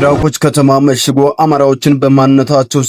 በዳውኮች ከተማ መሽጎ አማራዎችን በማንነታቸው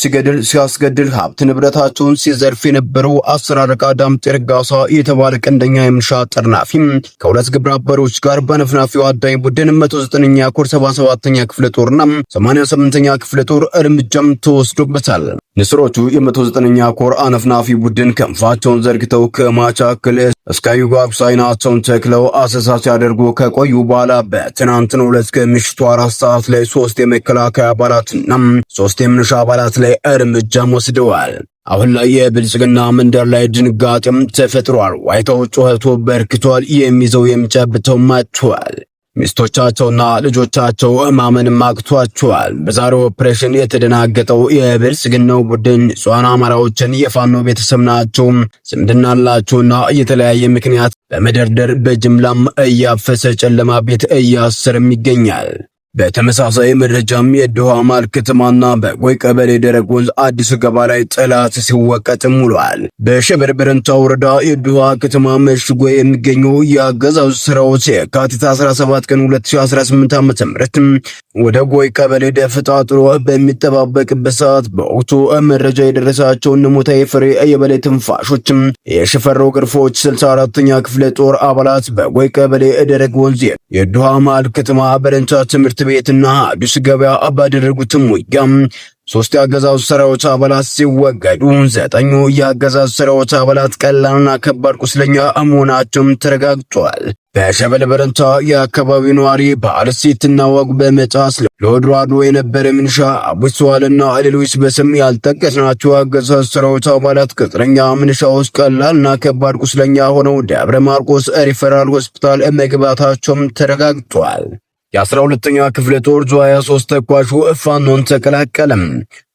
ሲያስገድል ሀብት ንብረታቸውን ሲዘርፍ የነበረው አስር አለቃ ዳምጤ ረጋሳ የተባለ ቀንደኛ የምንሻ ጠርናፊ ከሁለት ግብረ አበሮች ጋር በነፍናፊው አዳኝ ቡድን 109ኛ ኮር 77ኛ ክፍለ ጦርና 88ኛ ክፍለ ጦር እርምጃም ተወስዶበታል። ንስሮቹ የ109ኛ ኮር አነፍናፊ ቡድን ክንፋቸውን ዘርግተው ከማቻከል እስከ ዩጋብ ሳይናቸውን ተክለው አሰሳ ሲያደርጉ ከቆዩ በኋላ በትናንትናው ዕለት ከምሽቱ 4 ሰዓት ላይ 3 የመከላከያ አባላትና 3 የምንሻ አባላት ላይ እርምጃም ወስደዋል። አሁን ላይ የብልጽግና መንደር ላይ ድንጋጤም ተፈጥሯል። ዋይታው ጩኸቱ በርክቷል። የሚይዘው የሚጨብጠው ማጥቷል። ሚስቶቻቸውና ልጆቻቸው ማመን ማቅቷቸዋል። በዛሬው ኦፕሬሽን የተደናገጠው የብልጽግናው ቡድን ንጹሃን አማራዎችን የፋኖ ቤተሰብ ናቸው፣ ዝምድና አላቸውና የተለያየ ምክንያት በመደርደር በጅምላም እያፈሰ ጨለማ ቤት እያሰረም ይገኛል። በተመሳሳይ መረጃም የዶሃ ማል ከተማና በጎይ ቀበሌ ደረቅ ወንዝ አዲስ ገባ ላይ ጠላት ሲወቀጥም ውሏል። በሸበር በረንታ ወረዳ የዶሃ ከተማ መሽጎ የሚገኘው የአገዛዙ ሰራዊት የካቲት 17 ቀን 2018 ዓ.ም ወደ ጎይ ቀበሌ ደፈጣ ጥሎ በሚጠባበቅበት ሰዓት በወቅቱ መረጃ የደረሳቸው ንሙታይ ፍሬ የበላይ ትንፋሾችም የሽፈራው ግርፎች 64ኛ ክፍለ ጦር አባላት በጎይ ቀበሌ ደረቅ ወንዝ የዶሃ ማል ከተማ በረንታ ትምህርት ቤትና አዲስ ገበያ ባደረጉትም ውጊያም 3 የአገዛዙ ሰራዊት አባላት ሲወገዱ 9 የአገዛዙ ሰራዊት አባላት ቀላልና ከባድ ቁስለኛ መሆናቸውም ተረጋግጧል። በሸበል በረንታ የአካባቢው ነዋሪ በአርሲትና ወግ በመጣስ ለወድራዶ የነበረ ምንሻ አቡስዋልና ሌሎች በስም ያልጠቀስናቸው አገዛዙ ሰራዊት አባላት ቅጥረኛ ምንሻዎች ቀላልና ከባድ ቁስለኛ ሆነው ደብረ ማርቆስ ሪፈራል ሆስፒታል መግባታቸውም ተረጋግጧል። የ12ኛ ክፍለ ጦር ዙ 23 ተኳሹ ፋኖን ተቀላቀለም።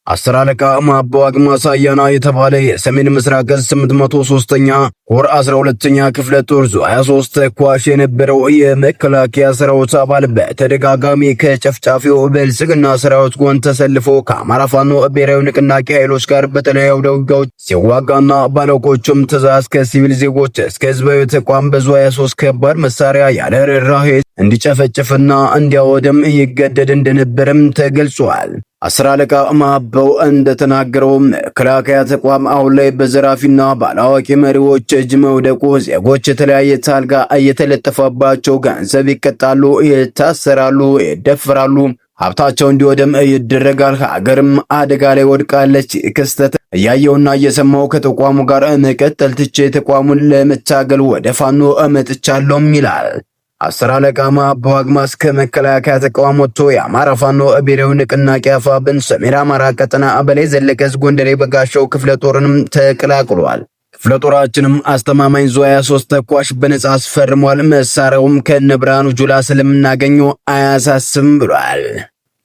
10 አለቃ ማባው አግማስ አያና የተባለ የሰሜን ምስራቅ ዕዝ 803ኛ ኮር 12ኛ ክፍለ ጦር ዙ 23 ተኳሽ የነበረው የመከላከያ ሰራዊት አባል በተደጋጋሚ ከጨፍጫፊው ብልጽግና ሰራዊት ጎን ተሰልፎ ከአማራ ፋኖ ብሔራዊ ንቅናቄ ኃይሎች ጋር በተለያዩ ውጊያዎች ሲዋጋና ባለቆቹም ትዕዛዝ ከሲቪል ዜጎች እስከ ህዝባዊ ተቋም በዙ 23 ከባድ መሳሪያ ያለ ርህራሄ እንዲጨፈጭፍና እንዲያወድም ይገደድ እንደነበረም ተገልጿል። 10 አለቃ ማባው እንደተናገረው መከላከያ ተቋም አሁን ላይ በዘራፊና ባላዋቂ መሪዎች እጅ መውደቁ ዜጎች የተለያየ ታልጋ እየተለጠፈባቸው ገንዘብ ይቀጣሉ፣ ይታሰራሉ፣ ይደፈራሉ፣ ሀብታቸው እንዲወድም ይደረጋል፣ ሀገርም አደጋ ላይ ወድቃለች። ክስተት እያየውና እየሰማው ከተቋሙ ጋር መቀጠል ትቼ ተቋሙን ለመታገል ወደ ፋኖ መጥቻለሁም ይላል። 10 አለቃ ማባው አግማስ ከመከላከያ ተቋም ወጥቶ የአማራ ፋኖ ብሔራዊ ንቅናቄ አፋብን ሰሜን አማራ ቀጠና በላይ ዘለቀ ጎንደሬ በጋሻው ክፍለ ጦርንም ተቀላቅሏል። ክፍለ ጦራችንም አስተማማኝ ዙ 23 ተኳሽ በነጻ አስፈርሟል። መሳሪያውም ከነብራኑ ጁላ ስለምናገኘው አያሳስብም ብሏል።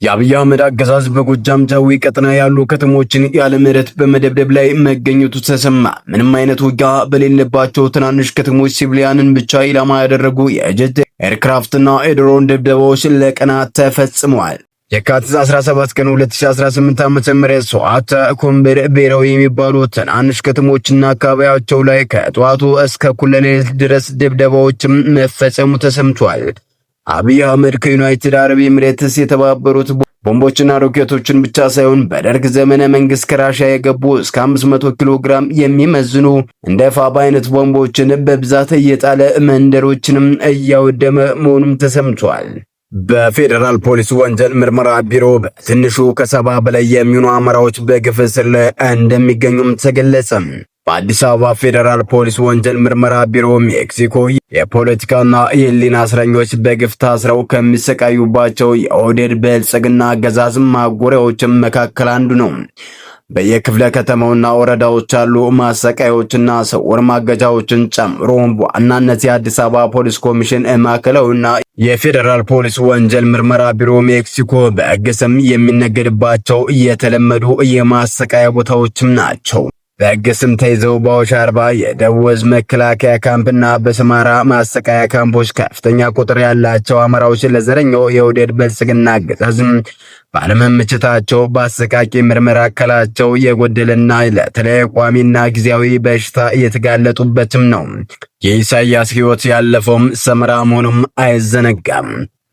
የአብይ አህመድ አገዛዝ በጎጃም ጃዊ ቀጠና ያሉ ከተሞችን ያለ ምህረት በመደብደብ ላይ መገኘቱ ተሰማ። ምንም አይነት ውጊያ በሌለባቸው ትናንሽ ከተሞች ሲቪሊያንን ብቻ ኢላማ ያደረጉ የጀት ኤርክራፍትና የድሮን ድብደባዎች ለቀናት ተፈጽመዋል። የካቲት 17 ቀን 2018 ዓ.ም ሰዓት ኮምበር ብሔራዊ የሚባሉ ትናንሽ ከተሞችና አካባቢያቸው ላይ ከጠዋቱ እስከ እኩለ ሌሊት ድረስ ድብደባዎችም መፈጸሙ ተሰምቷል። አብይ አህመድ ከዩናይትድ አረብ ኤሚሬትስ የተባበሩት ቦምቦችና ሮኬቶችን ብቻ ሳይሆን በደርግ ዘመነ መንግስት ከራሻ የገቡ እስከ 500 ኪሎ ግራም የሚመዝኑ እንደ ፋባ አይነት ቦምቦችን በብዛት እየጣለ መንደሮችንም እያወደመ መሆኑም ተሰምቷል። በፌደራል ፖሊስ ወንጀል ምርመራ ቢሮ በትንሹ ከ70 በላይ የሚሆኑ አማራዎች በግፍ እስር ላይ እንደሚገኙም ተገለጸ። በአዲስ አበባ ፌደራል ፖሊስ ወንጀል ምርመራ ቢሮ ሜክሲኮ የፖለቲካና የህሊና እስረኞች በግፍ ታስረው ከሚሰቃዩባቸው የኦህዴድ ብልጽግና አገዛዝ ማጎሪያዎችም መካከል አንዱ ነው። በየክፍለ ከተማውና ወረዳዎች ያሉ ማሰቃዮችና ስውር ማገጃዎችን ጨምሮ በዋናነት የአዲስ አበባ ፖሊስ ኮሚሽን ማዕከላዊና የፌደራል ፖሊስ ወንጀል ምርመራ ቢሮ ሜክሲኮ በሕግ ስም የሚነገድባቸው የተለመዱ የማሰቃያ ቦታዎችም ናቸው። በሕግ ስም ተይዘው በአዋሽ አርባ የደቡብ ሕዝብ መከላከያ ካምፕና በሰማራ ማሰቃያ ካምፖች ከፍተኛ ቁጥር ያላቸው አማራዎች ለዘረኛው የኦህዴድ ብልጽግና አገዛዝ ባለመመቸታቸው በአሰቃቂ ምርመራ አካላቸው የጎደለና ለተለያዩ ቋሚና ጊዜያዊ በሽታ እየተጋለጡበትም ነው። የኢሳያስ ሕይወት ያለፈውም ሰመራ መሆኑም አይዘነጋም።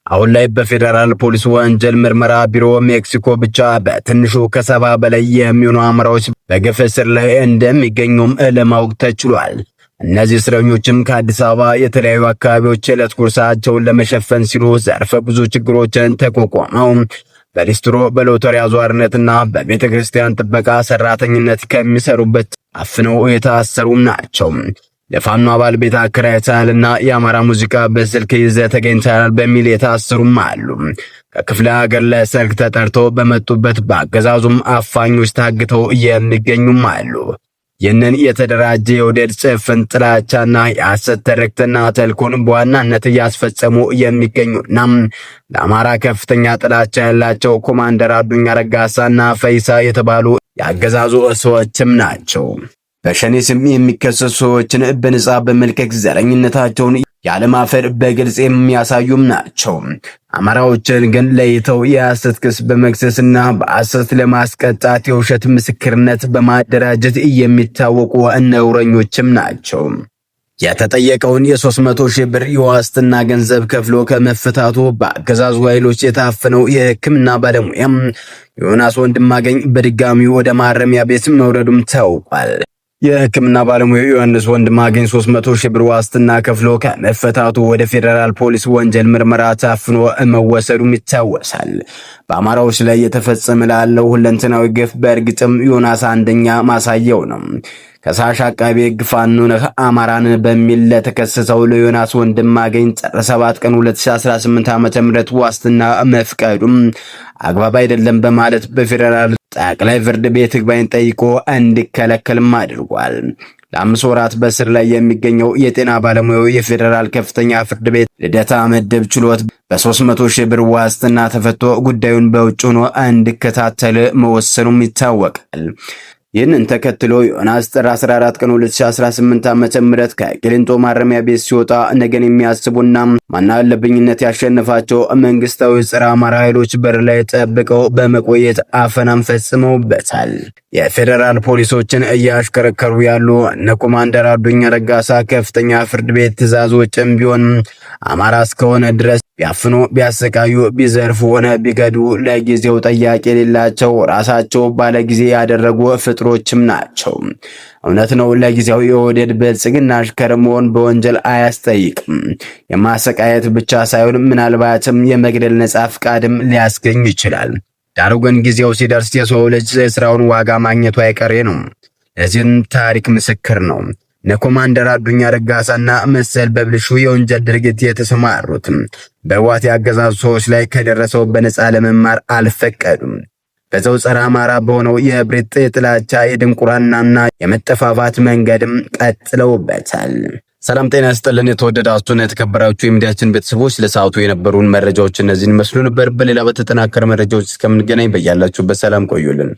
አሁን ላይ በፌዴራል ፖሊስ ወንጀል ምርመራ ቢሮ ሜክሲኮ ብቻ በትንሹ ከ70 በላይ የሚሆኑ አማራዎች በግፍ እስር ላይ እንደሚገኙም ለማወቅ ተችሏል። እነዚህ እስረኞችም ከአዲስ አበባ የተለያዩ አካባቢዎች የዕለት ጉርሳቸውን ለመሸፈን ሲሉ ዘርፈ ብዙ ችግሮችን ተቋቁመው በሊስትሮ በሎተሪ አዟሪነትና በቤተ ክርስቲያን ጥበቃ ሰራተኝነት ከሚሰሩበት አፍነው የታሰሩም ናቸው። ለፋኖ አባል ቤት አከራይተናልና የአማራ ሙዚቃ በስልክ ይዘህ ተገኝተናል በሚል የታሰሩም አሉ። ከክፍለ ሀገር ለሰርግ ተጠርቶ በመጡበት በአገዛዙም አፋኞች ታግተው የሚገኙም አሉ። ይህንን የተደራጀ የወደድ ጽፍን ጥላቻና የሐሰት ትርክትና ተልኮን በዋናነት እያስፈጸሙ የሚገኙና ለአማራ ከፍተኛ ጥላቻ ያላቸው ኮማንደር አዱኛ ረጋሳና ፈይሳ የተባሉ የአገዛዙ ሰዎችም ናቸው። በሸኔ ስም የሚከሰሱ ሰዎችን በነጻ በመልቀቅ ዘረኝነታቸውን ያለማፈር በግልጽ የሚያሳዩም ናቸው። አማራዎችን ግን ለይተው የሐሰት ክስ በመክሰስና በሐሰት ለማስቀጣት የውሸት ምስክርነት በማደራጀት የሚታወቁ ነውረኞችም ናቸው። የተጠየቀውን የ300 ሺህ ብር የዋስትና ገንዘብ ከፍሎ ከመፈታቱ በአገዛዙ ኃይሎች የታፈነው የሕክምና ባለሙያም ዮናስ ወንድማገኝ በድጋሚ ወደ ማረሚያ ቤት መውረዱም ታውቋል። የሕክምና ባለሙያው ዮሐንስ ወንድማገኝ 300 ሺህ ብር ዋስትና ከፍሎ ከመፈታቱ ወደ ፌዴራል ፖሊስ ወንጀል ምርመራ ታፍኖ መወሰዱም ይታወሳል። በአማራዎች ላይ የተፈጸመ ላለው ሁለንተናዊ ግፍ በእርግጥም ዮናስ አንደኛ ማሳያው ነው። ከሳሽ አቃቤ ሕግ ፋኖ ነህ አማራን በሚል ለተከሰሰው ለዮናስ ወንድማገኝ ጥር 7 ቀን 2018 ዓ.ም ዋስትና መፍቀዱም አግባብ አይደለም በማለት በፌዴራል ጠቅላይ ፍርድ ቤት ይግባኝ ጠይቆ እንዲከለከልም አድርጓል። ለ5 ወራት በስር ላይ የሚገኘው የጤና ባለሙያው የፌዴራል ከፍተኛ ፍርድ ቤት ልደታ ምድብ ችሎት በ300 ሺህ ብር ዋስትና ተፈቶ ጉዳዩን በውጭ ሆኖ እንዲከታተል መወሰኑም ይታወቃል። ይህንን ተከትሎ ዮናስ ጥር 14 ቀን 2018 ዓ.ም ከቂሊንጦ ማረሚያ ቤት ሲወጣ ነገን የሚያስቡና ማናለብኝነት ያሸነፋቸው መንግስታዊ ጸረ አማራ ኃይሎች በር ላይ ጠብቀው በመቆየት አፈናም ፈጽመውበታል። የፌዴራል ፖሊሶችን እያሽከረከሩ ያሉ እነ ኮማንደር አዱኛ ረጋሳ ከፍተኛ ፍርድ ቤት ትዕዛዞችም ቢሆን አማራ እስከሆነ ድረስ ቢያፍኑ፣ ቢያሰቃዩ፣ ቢዘርፉ ሆነ ቢገዱ ለጊዜው ጠያቂ የሌላቸው ራሳቸው ባለጊዜ ያደረጉ ፍጥሮችም ናቸው። እውነት ነው፣ ለጊዜው የወደድ ብልጽግና አሽከር መሆን በወንጀል አያስጠይቅም። የማሰቃየት ብቻ ሳይሆን ምናልባትም የመግደል ነጻ ፍቃድም ሊያስገኝ ይችላል። ዳሩ ግን ጊዜው ሲደርስ የሰው ልጅ የሥራውን ዋጋ ማግኘቱ አይቀሬ ነው። ለዚህም ታሪክ ምስክር ነው። ኮማንደር አዱኛ ረጋሳና መሰል በብልሹ የወንጀል ድርጊት የተሰማሩት በህወሓት ያገዛዙ ሰዎች ላይ ከደረሰው በነጻ ለመማር አልፈቀዱም። በዘው ጸረ አማራ በሆነው የብሪት የጥላቻ የድንቁራናና የመጠፋፋት መንገድም ቀጥለውበታል። ሰላም ጤና ይስጥልን። የተወደዳችሁና የተከበራችሁ የሚዲያችን ቤተሰቦች ለሰዓቱ የነበሩን መረጃዎች እነዚህን መስሉ ነበር። በሌላ በተጠናከረ መረጃዎች እስከምንገናኝ በያላችሁበት ሰላም ቆዩልን።